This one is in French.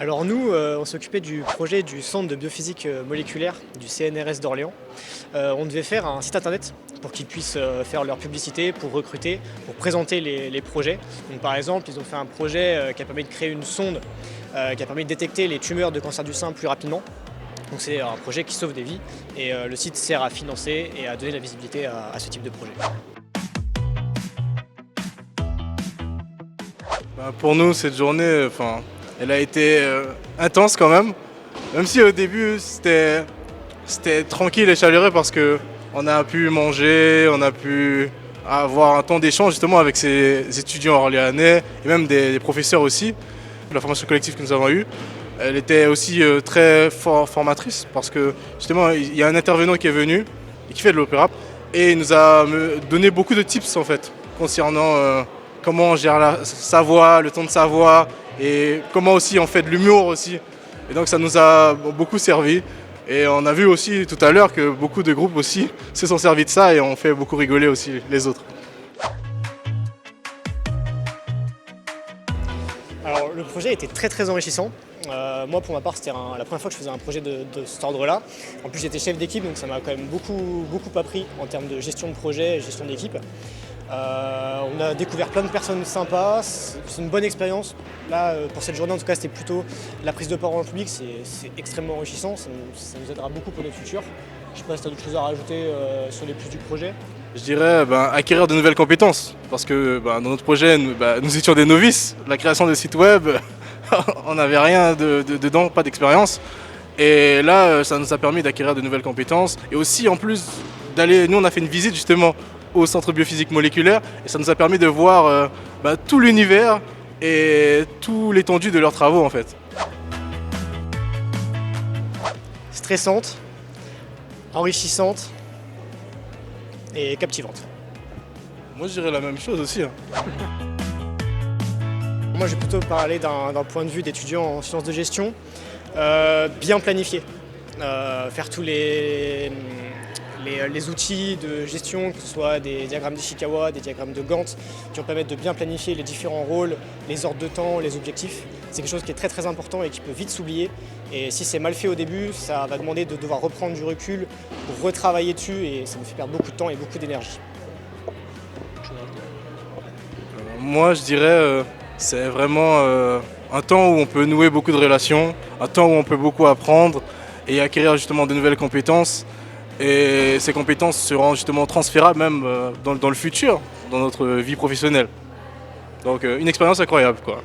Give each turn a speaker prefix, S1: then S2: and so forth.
S1: Alors nous, on s'occupait du projet du centre de biophysique moléculaire du CNRS d'Orléans. On devait faire un site internet pour qu'ils puissent faire leur publicité, pour recruter, pour présenter les projets. Donc, par exemple, ils ont fait un projet qui a permis de créer une sonde qui a permis de détecter les tumeurs de cancer du sein plus rapidement. Donc c'est un projet qui sauve des vies et le site sert à financer et à donner la visibilité à ce type de projet.
S2: Pour nous, cette journée, elle a été intense quand même. Même si au début, c'était tranquille et chaleureux parce qu'on a pu manger, on a pu avoir un temps d'échange justement avec ces étudiants orléanais et même des professeurs aussi. La formation collective que nous avons eue, elle était aussi très formatrice parce que justement, il y a un intervenant qui est venu et qui fait de l'opéra et il nous a donné beaucoup de tips en fait concernant comment on gère sa voix, le ton de sa voix et comment aussi on fait de l'humour aussi. Et donc ça nous a beaucoup servi. Et on a vu aussi tout à l'heure que beaucoup de groupes aussi se sont servis de ça et ont fait beaucoup rigoler aussi les autres.
S1: Alors le projet était très enrichissant. Moi pour ma part c'était la première fois que je faisais un projet de cet ordre-là. En plus j'étais chef d'équipe donc ça m'a quand même beaucoup appris en termes de gestion de projet et gestion d'équipe. On a découvert plein de personnes sympas, c'est une bonne expérience. Là, pour cette journée, en tout cas, c'était plutôt la prise de parole en public, c'est extrêmement enrichissant, ça nous aidera beaucoup pour notre futur. Je ne sais pas si tu as d'autres choses à rajouter sur les plus du projet.
S2: Je dirais acquérir de nouvelles compétences, parce que dans notre projet, nous étions des novices. La création de sites web, on n'avait rien dedans, pas d'expérience. Et là, ça nous a permis d'acquérir de nouvelles compétences. Et aussi, en plus, nous on a fait une visite justement au centre biophysique moléculaire et ça nous a permis de voir tout l'univers et tout l'étendue de leurs travaux en fait.
S1: Stressante, enrichissante et captivante.
S2: Moi je dirais la même chose aussi.
S1: Moi je vais plutôt parler d'un point de vue d'étudiant en sciences de gestion. Bien planifié, faire tous les outils de gestion, que ce soit des diagrammes d'Ishikawa, des diagrammes de Gantt, qui vont permettre de bien planifier les différents rôles, les ordres de temps, les objectifs. C'est quelque chose qui est très important et qui peut vite s'oublier. Et si c'est mal fait au début, ça va demander de devoir reprendre du recul pour retravailler dessus et ça nous fait perdre beaucoup de temps et beaucoup d'énergie.
S2: Moi je dirais c'est vraiment un temps où on peut nouer beaucoup de relations, un temps où on peut beaucoup apprendre et acquérir justement de nouvelles compétences. Et ces compétences seront justement transférables même dans le futur, dans notre vie professionnelle. Donc une expérience incroyable quoi.